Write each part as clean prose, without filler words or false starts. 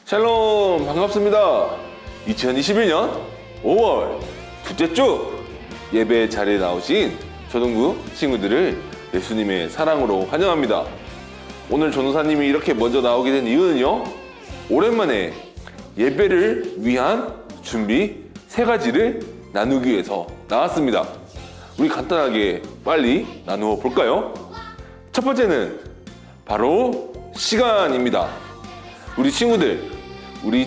샬롬, 반갑습니다. 2021년 5월 둘째 주 예배 자리에 나오신 초등부 친구들을 예수님의 사랑으로 환영합니다. 오늘 전도사님이 이렇게 먼저 나오게 된 이유는요, 오랜만에 예배를 위한 준비 3가지를 나누기 위해서 나왔습니다. 우리 간단하게 빨리 나누어 볼까요? 첫 번째는 바로 시간입니다. 우리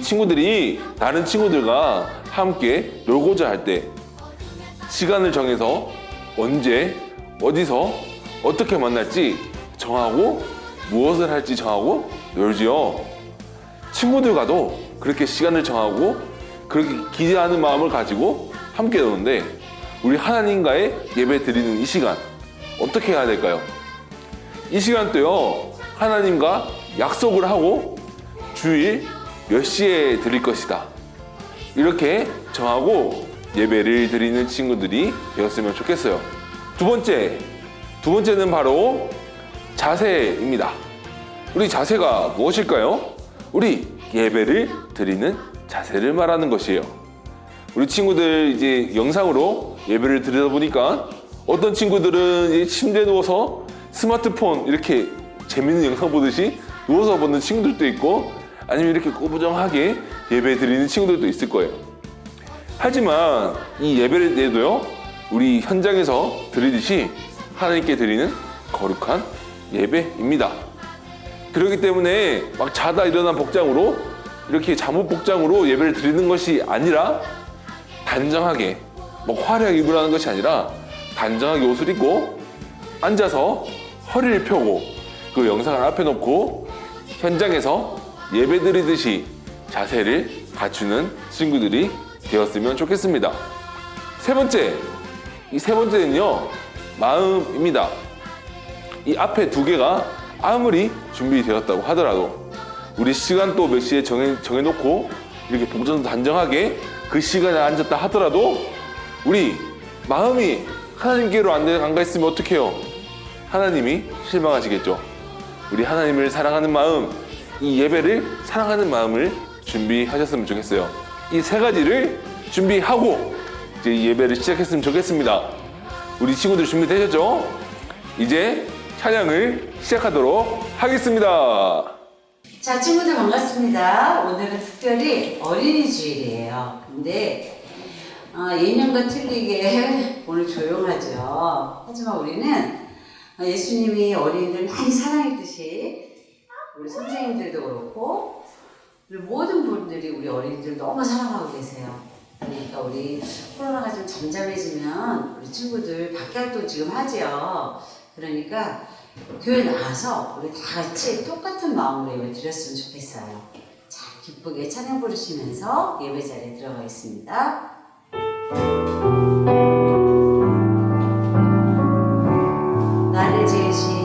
친구들이 다른 친구들과 함께 놀고자 할 때 시간을 정해서 언제, 어디서, 어떻게 만날지 정하고 무엇을 할지 정하고 놀지요. 친구들과도 그렇게 시간을 정하고 그렇게 기대하는 마음을 가지고 함께 노는데, 우리 하나님과의 예배 드리는 이 시간 어떻게 해야 될까요? 이 시간도요, 하나님과 약속을 하고 주일 몇 시에 드릴 것이다, 이렇게 정하고 예배를 드리는 친구들이 되었으면 좋겠어요. 두 번째는 바로 자세입니다. 우리 자세가 무엇일까요? 우리 예배를 드리는 자세를 말하는 것이에요. 우리 친구들 이제 영상으로 예배를 드리다 보니까 어떤 친구들은 이제 침대에 누워서 스마트폰 이렇게 재밌는 영상 보듯이 누워서 보는 친구들도 있고, 아니면 이렇게 꾸부정하게 예배 드리는 친구들도 있을 거예요. 하지만 이 예배를 때도요, 우리 현장에서 드리듯이 하나님께 드리는 거룩한 예배입니다. 그렇기 때문에 막 자다 일어난 복장으로, 이렇게 잠옷 복장으로 예배를 드리는 것이 아니라, 단정하게 뭐 화려하게 입으라는 것이 아니라 단정하게 옷을 입고 앉아서 허리를 펴고 그 영상을 앞에 놓고 현장에서 예배 드리듯이 자세를 갖추는 친구들이 되었으면 좋겠습니다. 세 번째는요, 마음입니다. 이 앞에 2개가 아무리 준비되었다고 하더라도, 우리 시간도 몇 시에 정해놓고 이렇게 복장도 단정하게 그 시간에 앉았다 하더라도 우리 마음이 하나님께로 안 가 있으면 어떡해요? 하나님이 실망하시겠죠. 우리 하나님을 사랑하는 마음, 이 예배를 사랑하는 마음을 준비하셨으면 좋겠어요. 이 3가지를 준비하고 이제 예배를 시작했으면 좋겠습니다. 우리 친구들 준비되셨죠? 이제 찬양을 시작하도록 하겠습니다. 자, 친구들 반갑습니다. 오늘은 특별히 어린이 주일이에요. 근데 예년과 틀리게 오늘 조용하죠. 하지만 우리는 예수님이 어린이들 많이 사랑했듯이 우리 선생님들도 그렇고 우리 모든 분들이 우리 어린이들 너무 사랑하고 계세요. 그러니까 우리 코로나가 좀 잠잠해지면 우리 친구들 밖에 활동 지금 하지요. 그러니까 교회 나와서 우리 다 같이 똑같은 마음으로 예배 드렸으면 좋겠어요. 자, 기쁘게 찬양 부르시면서 예배 자리에 들어가겠습니다. 나를 지으신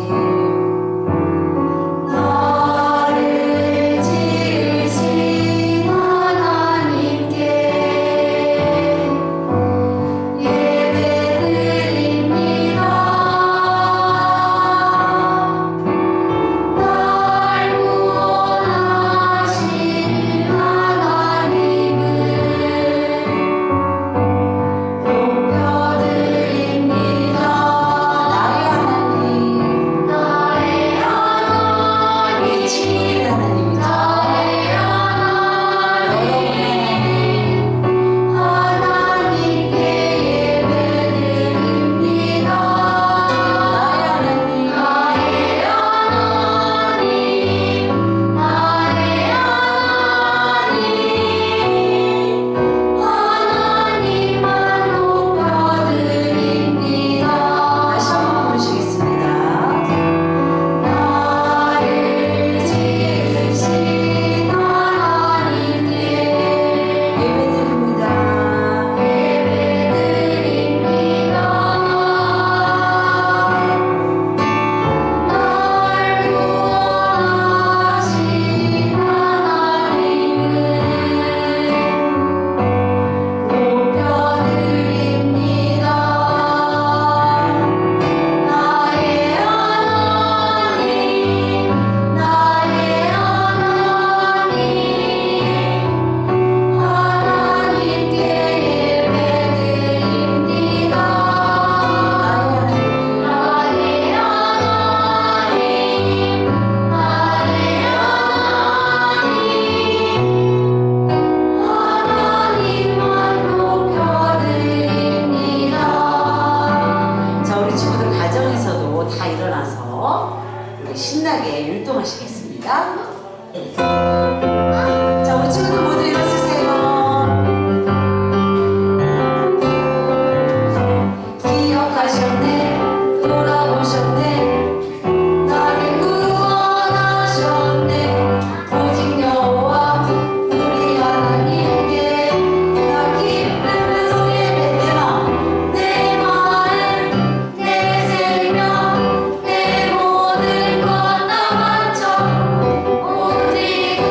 날 구원하신 하나님을 신나게 율동하시겠습니다. 자, 우리 친구들 모두 일어서세요. 기억하셨네, 돌아오셨네, 나를 구원하셨네. 오직 여호와 우리 하나님께 나 기쁨을 예배드려. 내 마음, 내 생명, 내 모든 것 다 바쳐. 오직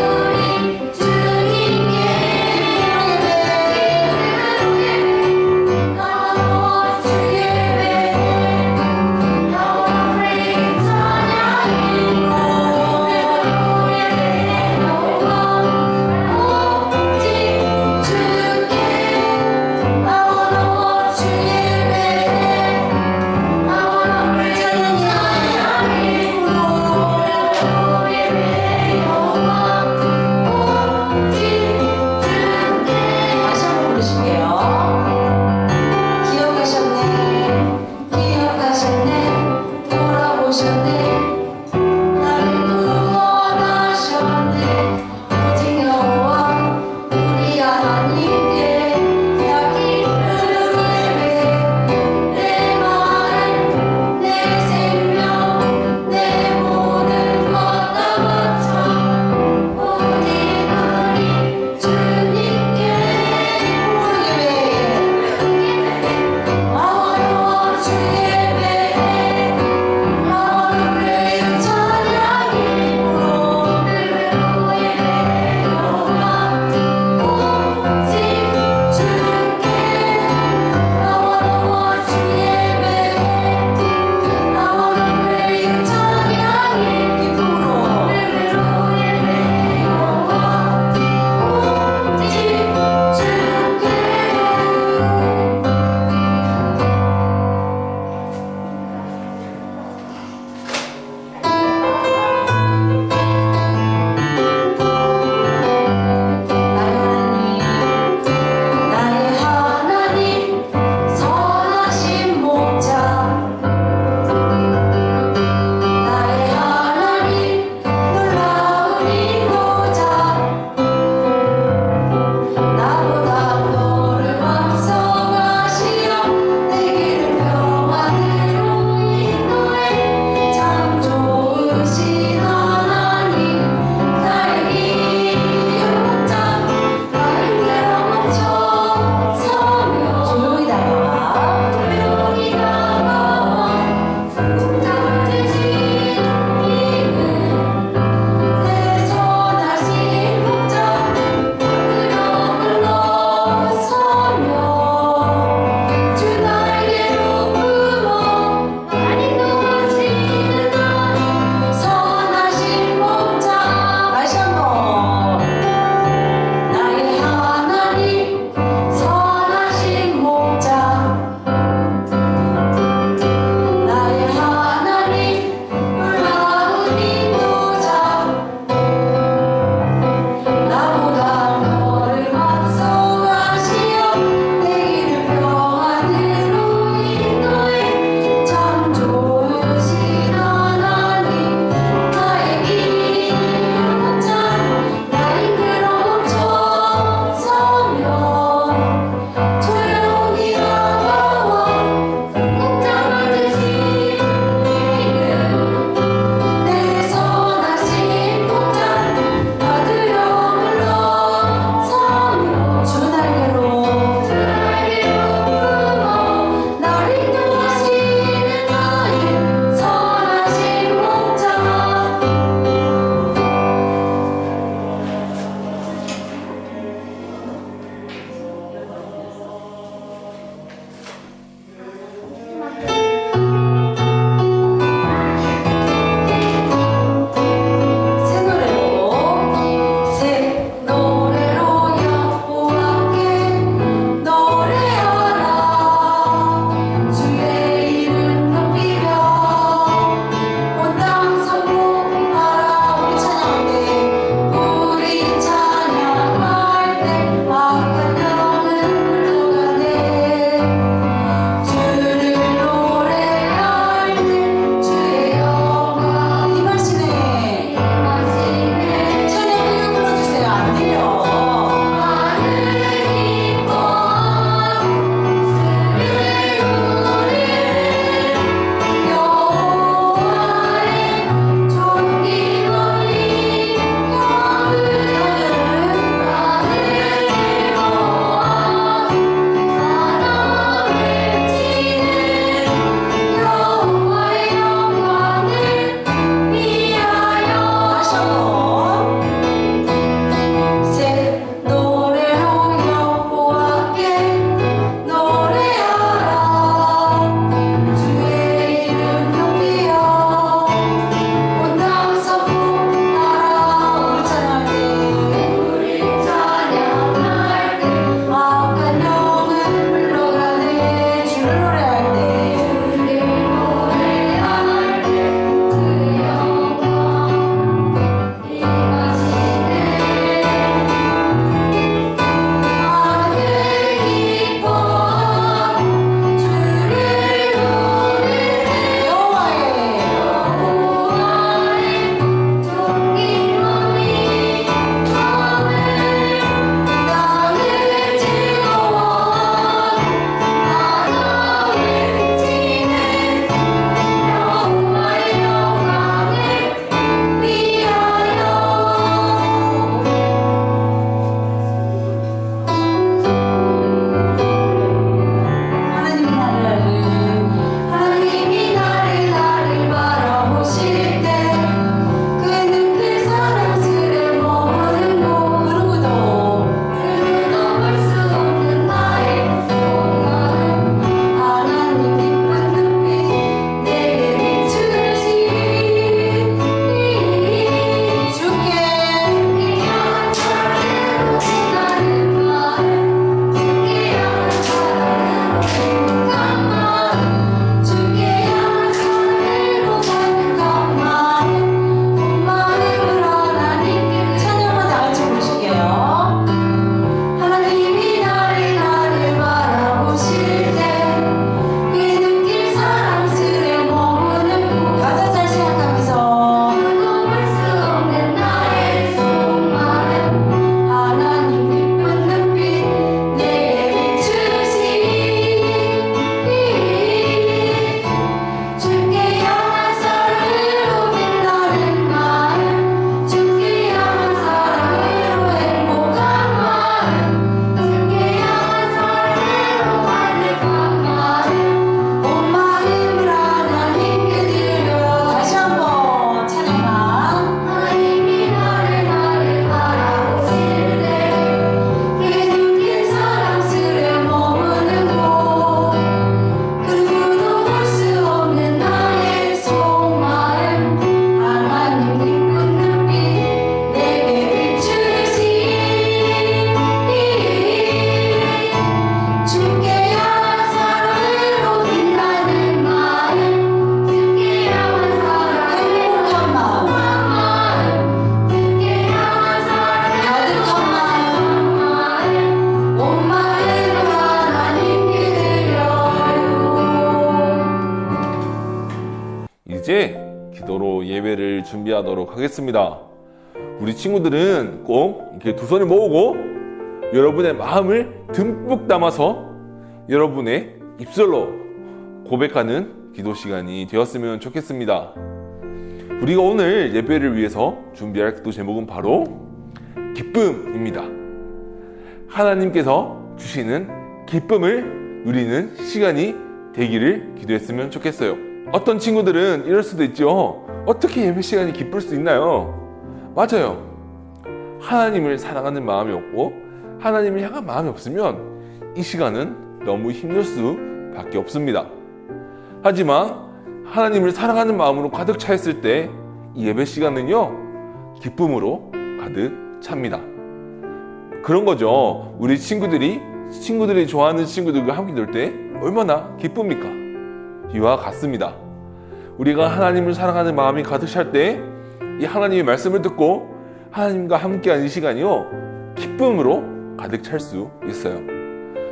이제 기도로 예배를 준비하도록 하겠습니다. 우리 친구들은 꼭 이렇게 두 손을 모으고 여러분의 마음을 듬뿍 담아서 여러분의 입술로 고백하는 기도 시간이 되었으면 좋겠습니다. 우리가 오늘 예배를 위해서 준비할 기도 제목은 바로 기쁨입니다. 하나님께서 주시는 기쁨을 누리는 시간이 되기를 기도했으면 좋겠어요. 어떤 친구들은 이럴 수도 있죠. 어떻게 예배 시간이 기쁠 수 있나요? 맞아요. 하나님을 사랑하는 마음이 없고 하나님을 향한 마음이 없으면 이 시간은 너무 힘들 수밖에 없습니다. 하지만 하나님을 사랑하는 마음으로 가득 차 있을 때 이 예배 시간은요, 기쁨으로 가득 찹니다. 그런 거죠. 우리 친구들이 좋아하는 친구들과 함께 놀 때 얼마나 기쁩니까? 이와 같습니다. 우리가 하나님을 사랑하는 마음이 가득 찰 때 이 하나님의 말씀을 듣고 하나님과 함께하는 이 시간이요, 기쁨으로 가득 찰 수 있어요.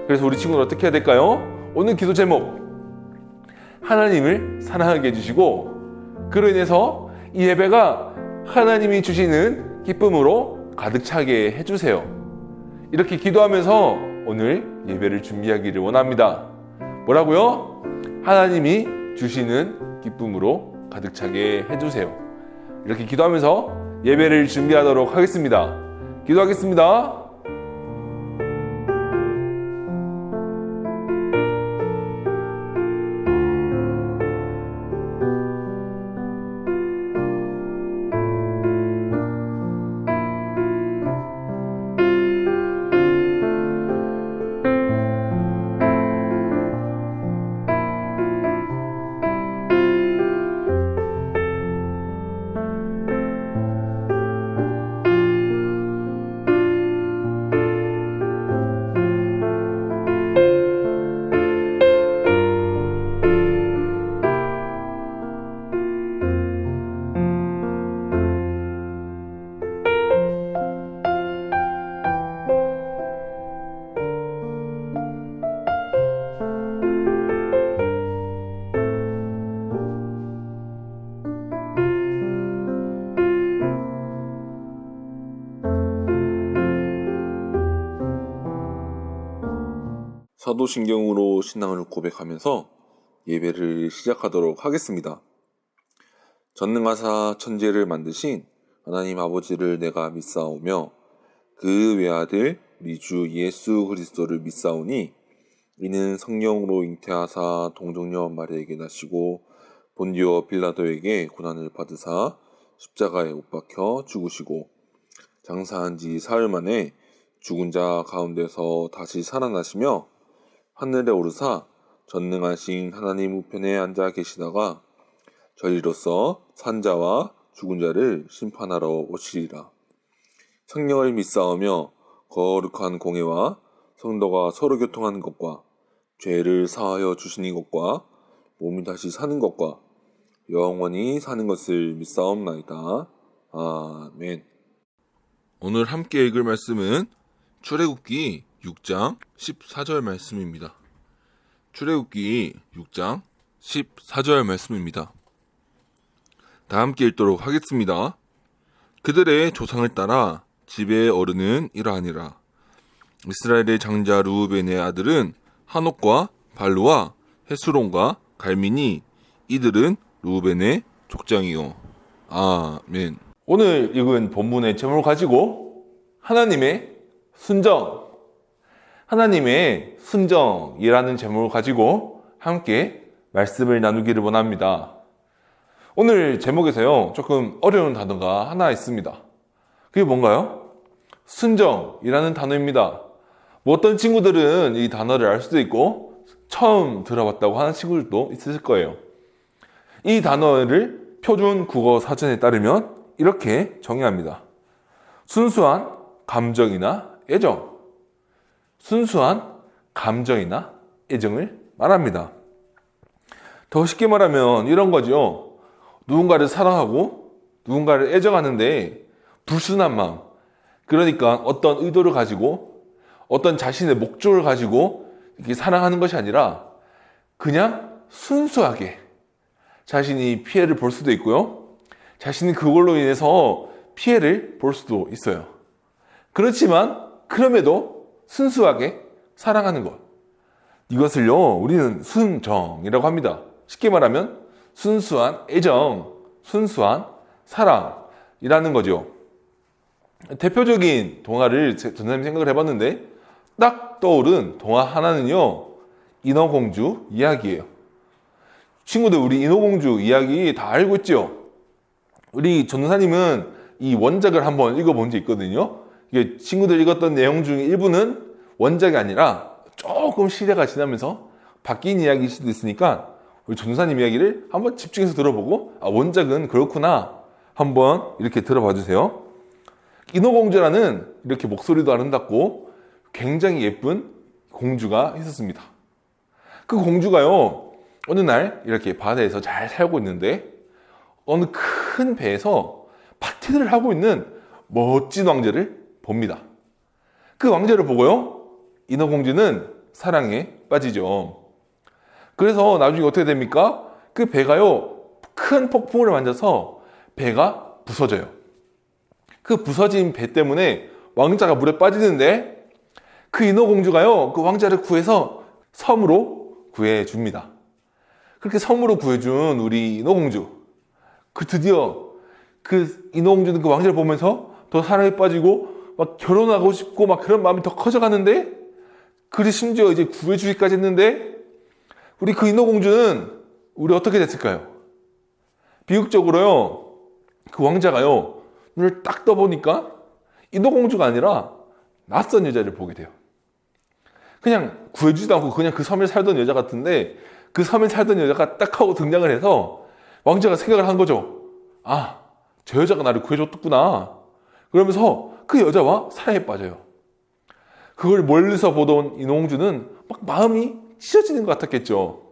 그래서 우리 친구는 어떻게 해야 될까요? 오늘 기도 제목, 하나님을 사랑하게 해주시고 그로 인해서 이 예배가 하나님이 주시는 기쁨으로 가득 차게 해주세요. 이렇게 기도하면서 오늘 예배를 준비하기를 원합니다. 뭐라고요? 하나님이 주시는 기쁨으로 가득 차게 해주세요. 이렇게 기도하면서 예배를 준비하도록 하겠습니다. 기도하겠습니다. 사도신경으로 신앙을 고백하면서 예배를 시작하도록 하겠습니다. 전능하사 천지를 만드신 하나님 아버지를 내가 믿사오며 그 외아들 우리 주 예수 그리스도를 믿사오니 이는 성령으로 잉태하사 동정녀 마리아에게 나시고 본디오 빌라도에게 고난을 받으사 십자가에 못 박혀 죽으시고 장사한 지 사흘 만에 죽은 자 가운데서 다시 살아나시며 하늘에 오르사 전능하신 하나님 우편에 앉아 계시다가 저희로서 산자와 죽은 자를 심판하러 오시리라. 성령을 믿사오며 거룩한 공회와 성도가 서로 교통하는 것과 죄를 사하여 주시는 것과 몸이 다시 사는 것과 영원히 사는 것을 믿사옵나이다. 아멘. 오늘 함께 읽을 말씀은 출애굽기 6장 14절 말씀입니다. 출애굽기 6장 14절 말씀입니다. 다 함께 읽도록 하겠습니다. 그들의 조상을 따라 집의 어른은 이러하니라. 이스라엘의 장자 르우벤의 아들은 하녹과 발루와 헤스론과 갈미니, 이들은 르우벤의 족장이요. 아멘. 오늘 읽은 본문의 제목을 가지고 하나님의 순정이라는 제목을 가지고 함께 말씀을 나누기를 원합니다. 오늘 제목에서요, 조금 어려운 단어가 하나 있습니다. 그게 뭔가요? 순정이라는 단어입니다. 뭐 어떤 친구들은 이 단어를 알 수도 있고 처음 들어봤다고 하는 친구들도 있을 거예요. 이 단어를 표준 국어 사전에 따르면 이렇게 정의합니다. 순수한 감정이나 애정. 순수한 감정이나 애정을 말합니다. 더 쉽게 말하면 이런 거죠. 누군가를 사랑하고 누군가를 애정하는데 불순한 마음. 그러니까 어떤 의도를 가지고 어떤 자신의 목적을 가지고 이렇게 사랑하는 것이 아니라 그냥 순수하게 자신이 피해를 볼 수도 있고요. 자신이 그걸로 인해서 피해를 볼 수도 있어요. 그렇지만 그럼에도 순수하게 사랑하는 것. 이것을요, 우리는 순정이라고 합니다. 쉽게 말하면 순수한 애정, 순수한 사랑이라는 거죠. 대표적인 동화를 전사님이 생각을 해봤는데 딱 떠오른 동화 하나는요, 인어공주 이야기예요. 친구들, 우리 인어공주 이야기 다 알고 있죠? 우리 전사님은 이 원작을 한번 읽어본 적 있거든요. 이게 친구들 읽었던 내용 중에 일부는 원작이 아니라 조금 시대가 지나면서 바뀐 이야기일 수도 있으니까 우리 전사님 이야기를 한번 집중해서 들어보고, 아, 원작은 그렇구나 한번 이렇게 들어봐 주세요. 인어공주라는 이렇게 목소리도 아름답고 굉장히 예쁜 공주가 있었습니다. 그 공주가요, 어느 날 이렇게 바다에서 잘 살고 있는데 어느 큰 배에서 파티를 하고 있는 멋진 왕자를 봅니다. 그 왕자를 보고요, 인어공주는 사랑에 빠지죠. 그래서 나중에 어떻게 됩니까? 그 배가요, 큰 폭풍을 맞아서 배가 부서져요. 그 부서진 배 때문에 왕자가 물에 빠지는데 그 인어공주가요, 그 왕자를 구해서 섬으로 구해줍니다. 그렇게 섬으로 구해준 우리 인어공주, 그 드디어 그 인어공주는 그 왕자를 보면서 더 사랑에 빠지고 막 결혼하고 싶고 막 그런 마음이 더 커져가는데, 그리 심지어 이제 구해주기까지 했는데 우리 그 인어공주는 우리 어떻게 됐을까요? 비극적으로요, 그 왕자가요, 눈을 딱 떠보니까 인어공주가 아니라 낯선 여자를 보게 돼요. 그냥 구해주지도 않고 그냥 그 섬에 살던 여자 같은데, 그 섬에 살던 여자가 딱 하고 등장을 해서 왕자가 생각을 한 거죠. 아, 저 여자가 나를 구해줬구나. 그러면서 그 여자와 사랑에 빠져요. 그걸 멀리서 보던 인어공주는 막 마음이 찢어지는 것 같았겠죠.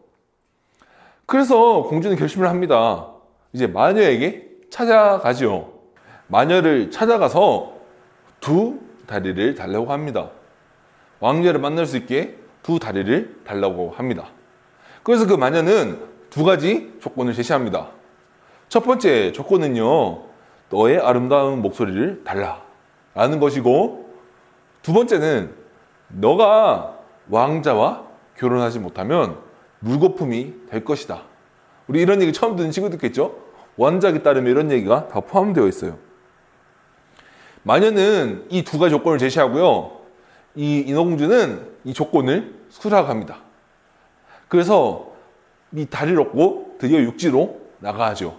그래서 공주는 결심을 합니다. 이제 마녀에게 찾아가죠. 마녀를 찾아가서 두 다리를 달라고 합니다. 왕자를 만날 수 있게 두 다리를 달라고 합니다. 그래서 그 마녀는 두 가지 조건을 제시합니다. 첫 번째 조건은요, 너의 아름다운 목소리를 달라 라는 것이고, 두 번째는 너가 왕자와 결혼하지 못하면 물거품이 될 것이다. 우리 이런 얘기 처음 듣는 친구들 있겠죠? 원작에 따르면 이런 얘기가 다 포함되어 있어요. 마녀는 이 두 가지 조건을 제시하고요, 이 인어공주는 이 조건을 수락합니다. 그래서 이 다리를 얻고 드디어 육지로 나가죠.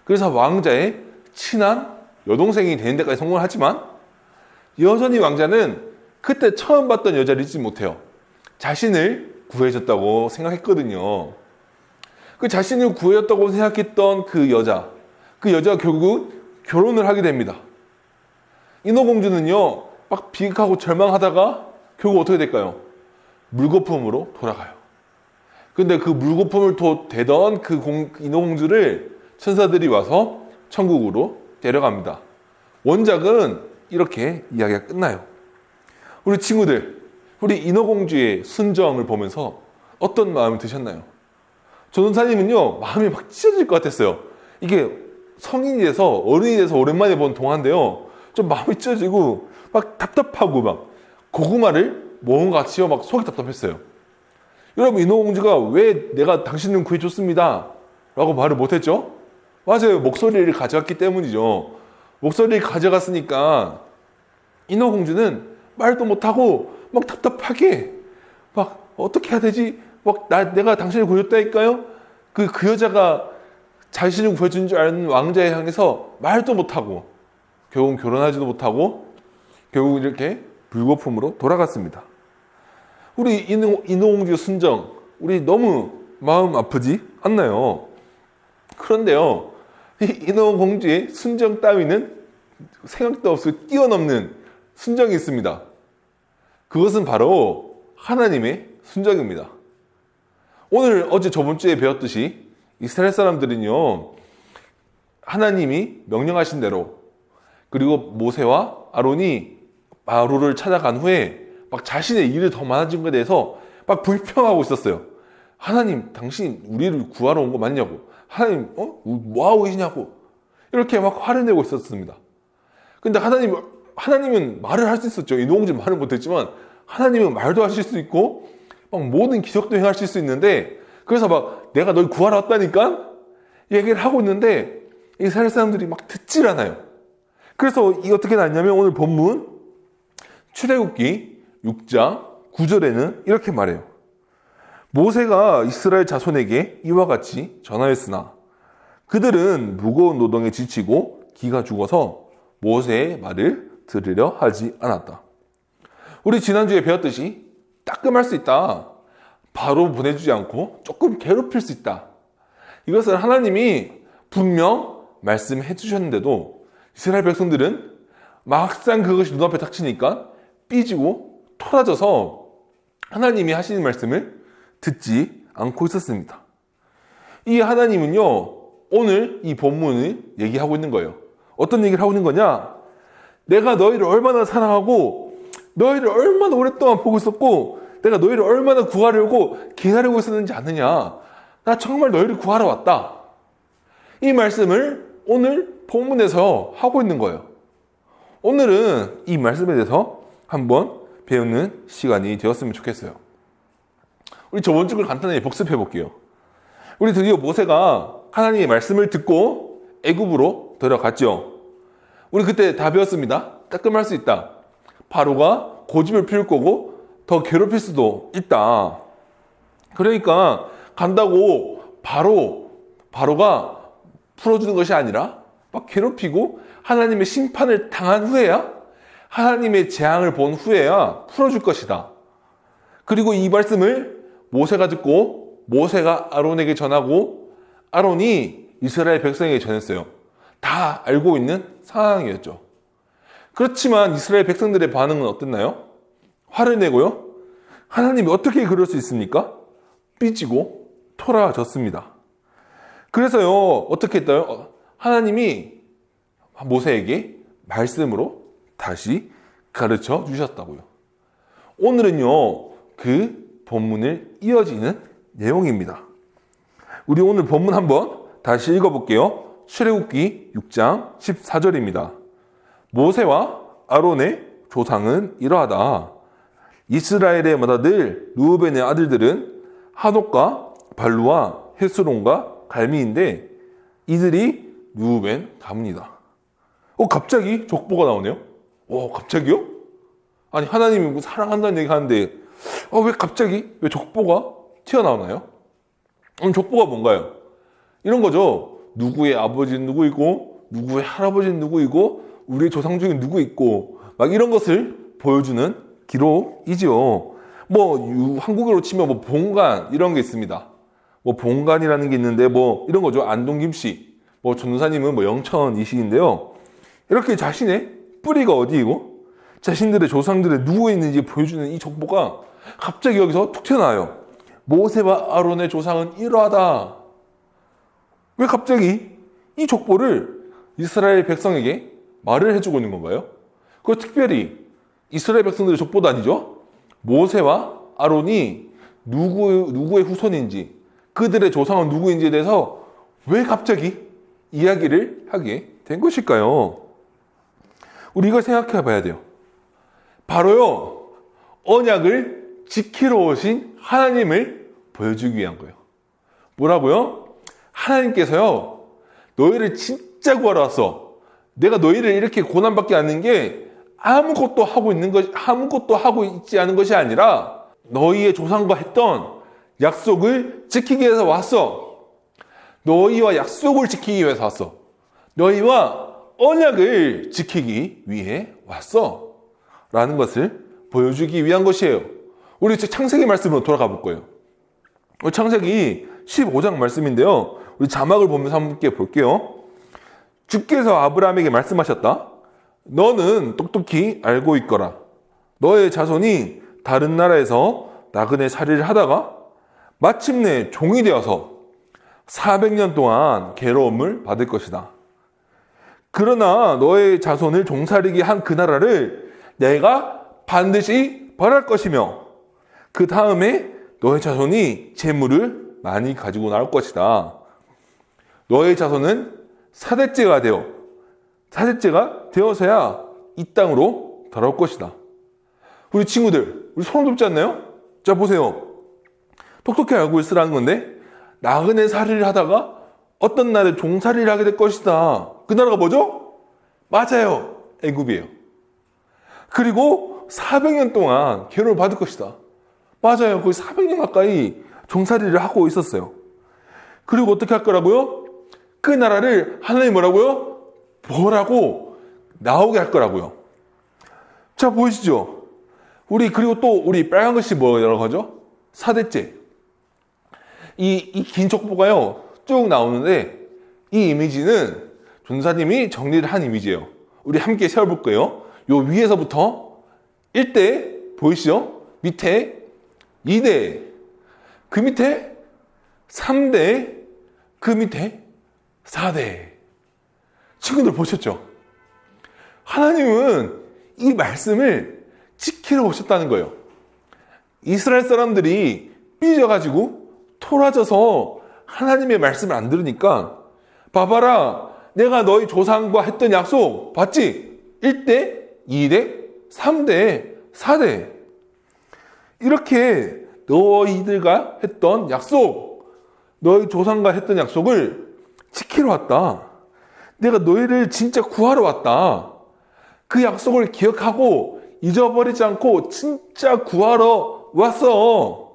그래서 왕자의 친한 여동생이 되는 데까지 성공을 하지만 여전히 왕자는 그때 처음 봤던 여자를 잊지 못해요. 자신을 구해줬다고 생각했거든요. 그 자신을 구해줬다고 생각했던 그 여자가 결국 결혼을 하게 됩니다. 인어공주는요, 막 비극하고 절망하다가 결국 어떻게 될까요? 물거품으로 돌아가요. 근데 그 물거품을 되던 그 인어공주를 천사들이 와서 천국으로 데려갑니다. 원작은 이렇게 이야기가 끝나요. 우리 친구들, 우리 인어공주의 순정을 보면서 어떤 마음이 드셨나요? 전도사님은요, 마음이 막 찢어질 것 같았어요. 이게 성인이 돼서 어른이 돼서 오랜만에 본 동화인데요, 좀 마음이 찢어지고 막 답답하고 막 고구마를 먹은 것 같이요, 막 속이 답답했어요. 여러분, 인어공주가 왜 내가 당신을 구해줬습니다 라고 말을 못했죠? 맞아요, 목소리를 가져갔기 때문이죠. 목소리를 가져갔으니까 인어공주는 말도 못하고 막 답답하게 막 어떻게 해야 되지? 막 내가 당신을 구해줬다니까요? 그 여자가 자신을 구해준 줄 아는 왕자에 향해서 말도 못하고 결국 결혼하지도 못하고 결국 이렇게 불거품으로 돌아갔습니다. 우리 인어공주 순정, 우리 너무 마음 아프지 않나요? 그런데요, 이 인어공주의 순정 따위는 생각도 없이 뛰어넘는 순정이 있습니다. 그것은 바로 하나님의 순정입니다. 오늘 저번 주에 배웠듯이 이스라엘 사람들은요, 하나님이 명령하신 대로, 그리고 모세와 아론이 바로를 찾아간 후에 막 자신의 일이 더 많아진 것에 대해서 막 불평하고 있었어요. 하나님, 당신 우리를 구하러 온 거 맞냐고. 하나님, 뭐 하고 계시냐고. 이렇게 막 화를 내고 있었습니다. 근데 하나님은 말을 할 수 있었죠. 인공지능 말을 못했지만 하나님은 말도 하실 수 있고 막 모든 기적도 행하실 수 있는데, 그래서 막 내가 널 구하러 왔다니까 얘기를 하고 있는데 이스라엘 사람들이 막 듣질 않아요. 그래서 이 어떻게 났냐면 오늘 본문 출애굽기 6장 9절에는 이렇게 말해요. 모세가 이스라엘 자손에게 이와 같이 전하였으나 그들은 무거운 노동에 지치고 기가 죽어서 모세의 말을 들으려 하지 않았다. 우리 지난주에 배웠듯이 따끔할 수 있다. 바로 보내주지 않고 조금 괴롭힐 수 있다. 이것을 하나님이 분명 말씀해 주셨는데도 이스라엘 백성들은 막상 그것이 눈앞에 닥치니까 삐지고 토라져서 하나님이 하시는 말씀을 듣지 않고 있었습니다. 이 하나님은요, 오늘 이 본문을 얘기하고 있는 거예요. 어떤 얘기를 하고 있는 거냐? 내가 너희를 얼마나 사랑하고 너희를 얼마나 오랫동안 보고 있었고 내가 너희를 얼마나 구하려고 기다리고 있었는지 아느냐? 나 정말 너희를 구하러 왔다. 이 말씀을 오늘 본문에서 하고 있는 거예요. 오늘은 이 말씀에 대해서 한번 배우는 시간이 되었으면 좋겠어요. 우리 저번 주 걸 간단하게 복습해 볼게요. 우리 드디어 모세가 하나님의 말씀을 듣고 애굽으로 들어갔죠. 우리 그때 다 배웠습니다. 따끔할 수 있다. 바로가 고집을 피울 거고 더 괴롭힐 수도 있다. 그러니까 간다고 바로가 풀어주는 것이 아니라 막 괴롭히고 하나님의 심판을 당한 후에야, 하나님의 재앙을 본 후에야 풀어줄 것이다. 그리고 이 말씀을 모세가 듣고 모세가 아론에게 전하고 아론이 이스라엘 백성에게 전했어요. 다 알고 있는 상황이었죠. 그렇지만 이스라엘 백성들의 반응은 어땠나요? 화를 내고요. 하나님이 어떻게 그럴 수 있습니까? 삐지고 토라졌습니다. 그래서요, 어떻게 했어요? 하나님이 모세에게 말씀으로 다시 가르쳐 주셨다고요. 오늘은요, 그 본문을 이어지는 내용입니다. 우리 오늘 본문 한번 다시 읽어볼게요. 출애굽기 6장 14절입니다. 모세와 아론의 조상은 이러하다. 이스라엘의 맏아들 르우벤의 아들들은 하녹과 발루와 헤스론과 갈미인데 이들이 르우벤 가문이다. 갑자기 족보가 나오네요. 갑자기요? 아니, 하나님이 사랑한다는 얘기 하는데 왜 족보가 튀어나오나요? 족보가 뭔가요? 이런 거죠. 누구의 아버지는 누구이고 누구의 할아버지는 누구이고 우리의 조상 중에 누구 있고 막 이런 것을 보여주는 기록이죠. 한국어로 치면 본관 이런 게 있습니다. 본관이라는 게 있는데 이런 거죠. 안동 김씨, 전도사님은 영천이시인데요. 이렇게 자신의 뿌리가 어디이고 자신들의 조상들의 누구 있는지 보여주는 이 족보가 갑자기 여기서 툭 튀어나와요. 모세와 아론의 조상은 이러하다. 왜 갑자기 이 족보를 이스라엘 백성에게 말을 해주고 있는 건가요? 그거 특별히 이스라엘 백성들의 족보도 아니죠. 모세와 아론이 누구의 후손인지, 그들의 조상은 누구인지에 대해서 왜 갑자기 이야기를 하게 된 것일까요? 우리 이걸 생각해 봐야 돼요. 바로요, 언약을 지키러 오신 하나님을 보여주기 위한 거예요. 뭐라고요? 하나님께서요, 너희를 진짜 구하러 왔어. 내가 너희를 이렇게 고난받게 하는 게 아무것도 하고 있지 않은 것이 아니라 너희의 조상과 했던 약속을 지키기 위해서 왔어. 너희와 약속을 지키기 위해서 왔어. 너희와 언약을 지키기 위해 왔어. 라는 것을 보여주기 위한 것이에요. 우리 창세기 말씀으로 돌아가 볼 거예요. 창세기 15장 말씀인데요. 우리 자막을 보면서 함께 볼게요. 주께서 아브라함에게 말씀하셨다. 너는 똑똑히 알고 있거라. 너의 자손이 다른 나라에서 나그네 살이를 하다가 마침내 종이 되어서 400년 동안 괴로움을 받을 것이다. 그러나 너의 자손을 종살이게 한 그 나라를 내가 반드시 벌할 것이며 그 다음에 너의 자손이 재물을 많이 가지고 나올 것이다. 너의 자손은 사대째가 되어서야 이 땅으로 돌아올 것이다. 우리 친구들, 우리 소름 돋지 않나요? 자, 보세요. 똑똑히 알고 있으라는 건데, 나그네 살이를 하다가 어떤 날에 종살이를 하게 될 것이다. 그 나라가 뭐죠? 맞아요. 애굽이에요. 그리고 400년 동안 괴로움을 받을 것이다. 맞아요. 거의 400년 가까이 종살이를 하고 있었어요. 그리고 어떻게 할 거라고요? 그 나라를 하나님 뭐라고요? 뭐라고 나오게 할 거라고요. 자, 보이시죠? 그리고 또 우리 빨간 것이 뭐라고 하죠? 사대째. 이 긴 족보가요, 쭉 나오는데, 이 이미지는 전도사님이 정리를 한 이미지예요. 우리 함께 세워볼 거예요. 요 위에서부터 1대, 보이시죠? 밑에 2대, 그 밑에 3대, 그 밑에 4대. 친구들 보셨죠? 하나님은 이 말씀을 지키러 오셨다는 거예요. 이스라엘 사람들이 삐져가지고 토라져서 하나님의 말씀을 안 들으니까, 봐봐라, 내가 너희 조상과 했던 약속 봤지? 1대, 2대, 3대, 4대. 이렇게 너희들과 했던 약속, 너희 조상과 했던 약속을 지키러 왔다. 내가 너희를 진짜 구하러 왔다. 그 약속을 기억하고 잊어버리지 않고 진짜 구하러 왔어.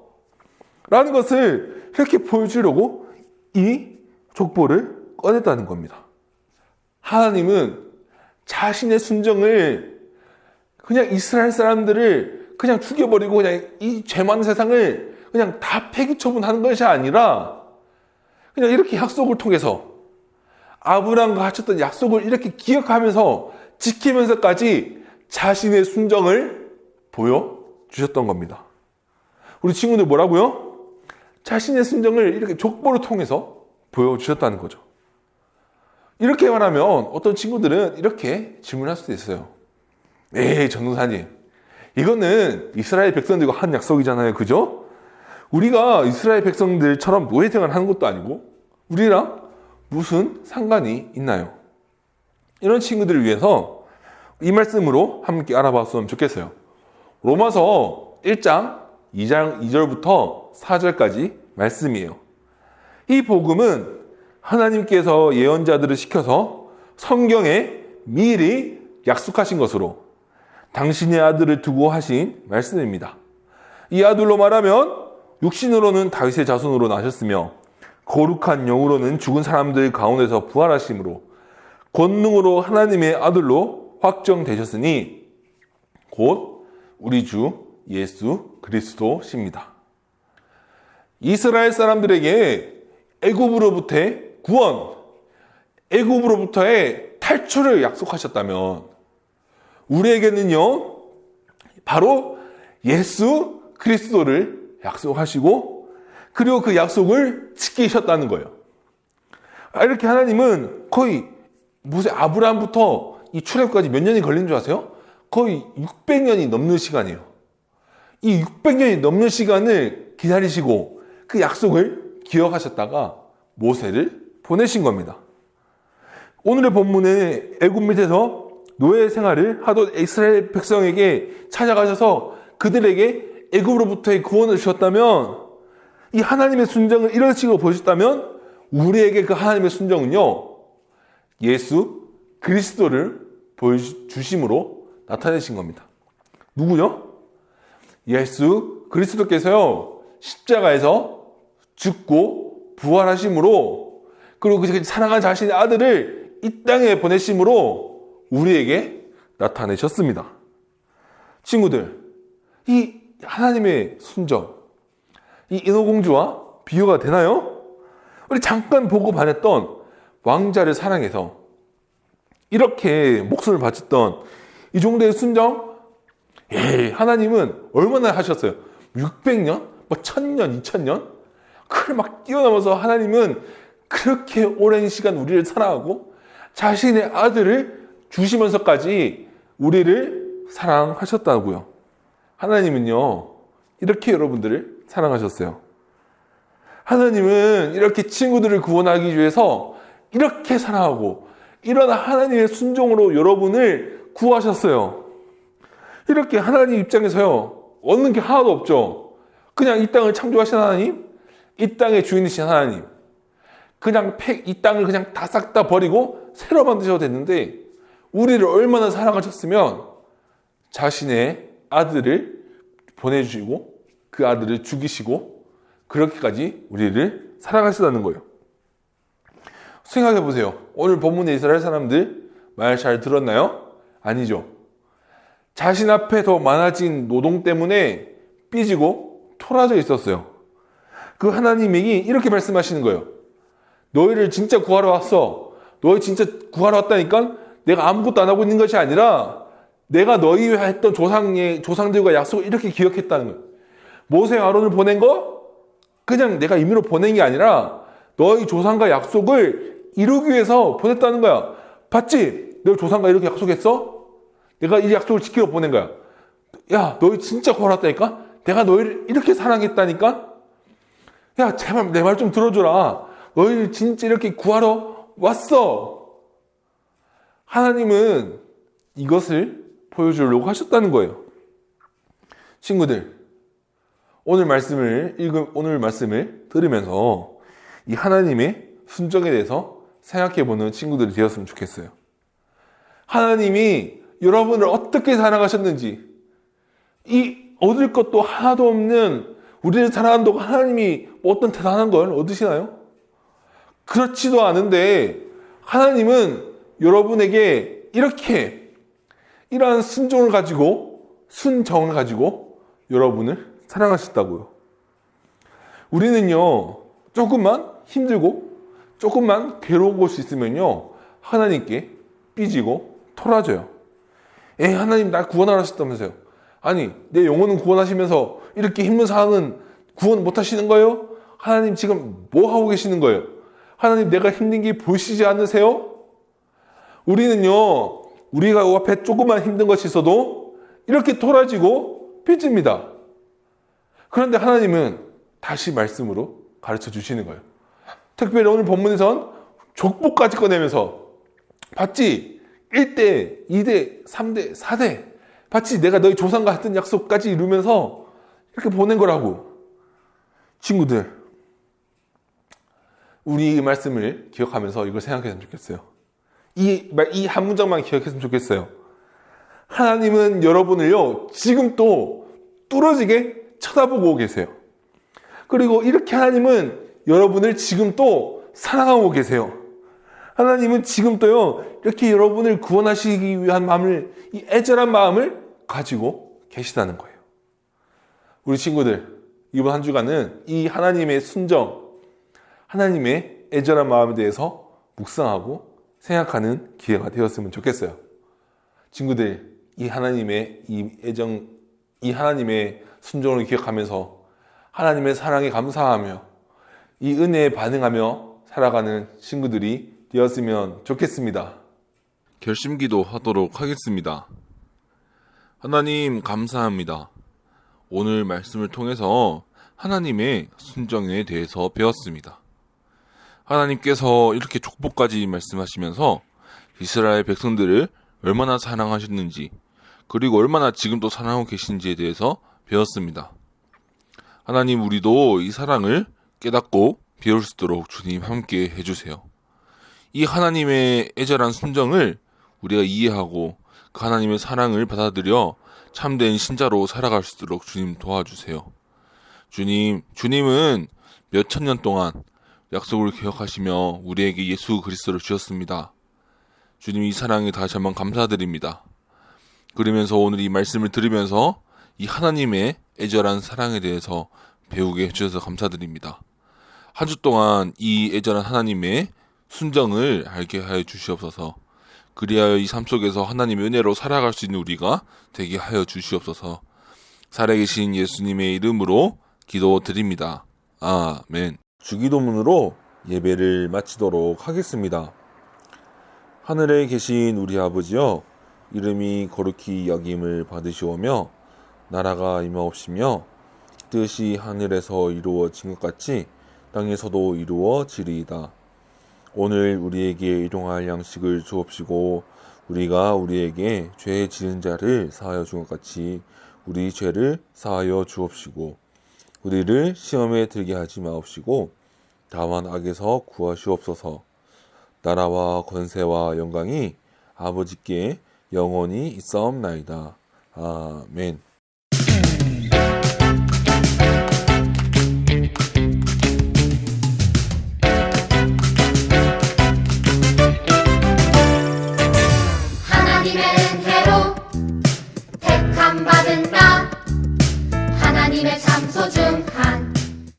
라는 것을 이렇게 보여주려고 이 족보를 꺼냈다는 겁니다. 하나님은 자신의 순정을 그냥 이스라엘 사람들을 그냥 죽여버리고 그냥 이 죄 많은 세상을 그냥 다 폐기 처분하는 것이 아니라 그냥 이렇게 약속을 통해서 아브라함과 하셨던 약속을 이렇게 기억하면서 지키면서까지 자신의 순정을 보여주셨던 겁니다. 우리 친구들 뭐라고요? 자신의 순정을 이렇게 족보를 통해서 보여주셨다는 거죠. 이렇게 말하면 어떤 친구들은 이렇게 질문할 수도 있어요. 에이, 전도사님, 이거는 이스라엘 백성들과 한 약속이잖아요. 그죠? 우리가 이스라엘 백성들처럼 노예생활을 하는 것도 아니고 우리랑 무슨 상관이 있나요? 이런 친구들을 위해서 이 말씀으로 함께 알아봤으면 좋겠어요. 로마서 1장 2절부터 4절까지 말씀이에요. 이 복음은 하나님께서 예언자들을 시켜서 성경에 미리 약속하신 것으로 당신의 아들을 두고 하신 말씀입니다. 이 아들로 말하면 육신으로는 다윗의 자손으로 나셨으며 거룩한 영으로는 죽은 사람들 가운데서 부활하심으로 권능으로 하나님의 아들로 확정되셨으니 곧 우리 주 예수 그리스도십니다. 이스라엘 사람들에게 애굽으로부터의 구원, 애굽으로부터의 탈출을 약속하셨다면 우리에게는요, 바로 예수 그리스도를 약속하시고 그리고 그 약속을 지키셨다는 거예요. 이렇게 하나님은 거의 아브라함부터 이 출애굽까지 몇 년이 걸린 줄 아세요? 거의 600년이 넘는 시간이에요. 이 600년이 넘는 시간을 기다리시고 그 약속을 기억하셨다가 모세를 보내신 겁니다. 오늘의 본문에 애굽 밑에서 노예 생활을 하던 이스라엘 백성에게 찾아가셔서 그들에게 애굽으로부터의 구원을 주셨다면, 이 하나님의 순정을 이런 식으로 보셨다면 우리에게 그 하나님의 순정은요, 예수 그리스도를 보여주심으로 나타내신 겁니다. 누구요? 예수 그리스도께서요, 십자가에서 죽고 부활하심으로, 그리고 그 사랑하는 자신의 아들을 이 땅에 보내심으로 우리에게 나타내셨습니다. 친구들, 이 하나님의 순정, 이 인어공주와 비교가 되나요? 우리 잠깐 보고 반했던 왕자를 사랑해서 이렇게 목숨을 바쳤던 이 정도의 순정, 하나님은 얼마나 하셨어요? 600년? 1000년, 2000년? 그걸 막 뛰어넘어서 하나님은 그렇게 오랜 시간 우리를 사랑하고 자신의 아들을 주시면서까지 우리를 사랑하셨다고요. 하나님은요, 이렇게 여러분들을 사랑하셨어요. 하나님은 이렇게 친구들을 구원하기 위해서 이렇게 사랑하고 이런 하나님의 순종으로 여러분을 구하셨어요. 이렇게 하나님 입장에서요, 얻는 게 하나도 없죠. 그냥 이 땅을 창조하신 하나님, 이 땅의 주인이신 하나님, 그냥 이 땅을 그냥 다 싹 다 버리고 새로 만드셔도 됐는데, 우리를 얼마나 사랑하셨으면 자신의 아들을 보내주시고 그 아들을 죽이시고 그렇게까지 우리를 사랑하시다는 거예요. 생각해 보세요. 오늘 본문의 이스라엘 사람들 말 잘 들었나요? 아니죠. 자신 앞에 더 많아진 노동 때문에 삐지고 토라져 있었어요. 그 하나님이 이렇게 말씀하시는 거예요. 너희를 진짜 구하러 왔어. 너희 진짜 구하러 왔다니까 내가 아무것도 안 하고 있는 것이 아니라 내가 너희와 했던 조상들과 약속을 이렇게 기억했다는 거예요. 모세와 아론을 보낸 거 그냥 내가 임의로 보낸 게 아니라 너희 조상과 약속을 이루기 위해서 보냈다는 거야. 봤지? 너희 조상과 이렇게 약속했어? 내가 이 약속을 지키러 보낸 거야. 야, 너희 진짜 구하러 왔다니까? 내가 너희를 이렇게 사랑했다니까? 야, 제발 내 말 좀 들어줘라. 너희를 진짜 이렇게 구하러 왔어. 하나님은 이것을 보여주려고 하셨다는 거예요. 친구들, 오늘 말씀을 들으면서 이 하나님의 순종에 대해서 생각해보는 친구들이 되었으면 좋겠어요. 하나님이 여러분을 어떻게 사랑하셨는지, 이 얻을 것도 하나도 없는 우리를 사랑한다고 하나님이 어떤 대단한 걸 얻으시나요? 그렇지도 않은데 하나님은 여러분에게 이러한 순정을 가지고 여러분을 사랑하셨다고요. 우리는요, 조금만 힘들고 조금만 괴로운 곳이 있으면요, 하나님께 삐지고 토라져요. 하나님 날 구원하러 하셨다면서요. 아니, 내 영혼은 구원하시면서 이렇게 힘든 상황은 구원 못 하시는 거예요? 하나님 지금 뭐 하고 계시는 거예요? 하나님 내가 힘든 게 보이시지 않으세요? 우리는요, 우리가 앞에 조금만 힘든 것이 있어도 이렇게 토라지고 삐집니다. 그런데 하나님은 다시 말씀으로 가르쳐 주시는 거예요. 특별히 오늘 본문에선 족보까지 꺼내면서 봤지? 1대, 2대, 3대, 4대 봤지? 내가 너희 조상과 했던 약속까지 이루면서 이렇게 보낸 거라고. 친구들, 우리 이 말씀을 기억하면서 이걸 생각했으면 좋겠어요. 이 한 문장만 기억했으면 좋겠어요. 하나님은 여러분을요, 지금 또 뚫어지게 쳐다보고 계세요. 그리고 이렇게 하나님은 여러분을 지금 또 사랑하고 계세요. 하나님은 지금 또요, 이렇게 여러분을 구원하시기 위한 마음을, 이 애절한 마음을 가지고 계시다는 거예요. 우리 친구들, 이번 한 주간은 이 하나님의 순정, 하나님의 애절한 마음에 대해서 묵상하고 생각하는 기회가 되었으면 좋겠어요. 친구들, 이 하나님의 이 애정, 이 하나님의 순종을 기억하면서 하나님의 사랑에 감사하며 이 은혜에 반응하며 살아가는 친구들이 되었으면 좋겠습니다. 결심기도 하도록 하겠습니다. 하나님 감사합니다. 오늘 말씀을 통해서 하나님의 순종에 대해서 배웠습니다. 하나님께서 이렇게 족보까지 말씀하시면서 이스라엘 백성들을 얼마나 사랑하셨는지, 그리고 얼마나 지금도 사랑하고 계신지에 대해서 배웠습니다. 하나님, 우리도 이 사랑을 깨닫고 배울 수 있도록 주님 함께 해주세요. 이 하나님의 애절한 순정을 우리가 이해하고 그 하나님의 사랑을 받아들여 참된 신자로 살아갈 수 있도록 주님 도와주세요. 주님은 몇 천년 동안 약속을 기억하시며 우리에게 예수 그리스도를 주셨습니다. 주님, 이 사랑에 다시 한번 감사드립니다. 그러면서 오늘 이 말씀을 들으면서 이 하나님의 애절한 사랑에 대해서 배우게 해주셔서 감사드립니다. 한 주 동안 이 애절한 하나님의 순정을 알게 하여 주시옵소서. 그리하여 이 삶 속에서 하나님의 은혜로 살아갈 수 있는 우리가 되게 하여 주시옵소서. 살아계신 예수님의 이름으로 기도드립니다. 아멘. 주기도문으로 예배를 마치도록 하겠습니다. 하늘에 계신 우리 아버지여, 이름이 거룩히 여김을 받으시오며 나라가 임하옵시며 뜻이 하늘에서 이루어진 것 같이 땅에서도 이루어지리이다. 오늘 우리에게 일용할 양식을 주옵시고 우리가 우리에게 죄 지은 자를 사하여 준 것 같이 우리 죄를 사하여 주옵시고 우리를 시험에 들게 하지 마옵시고 다만 악에서 구하시옵소서. 나라와 권세와 영광이 아버지께 영원히 있사옵나이다. 아멘.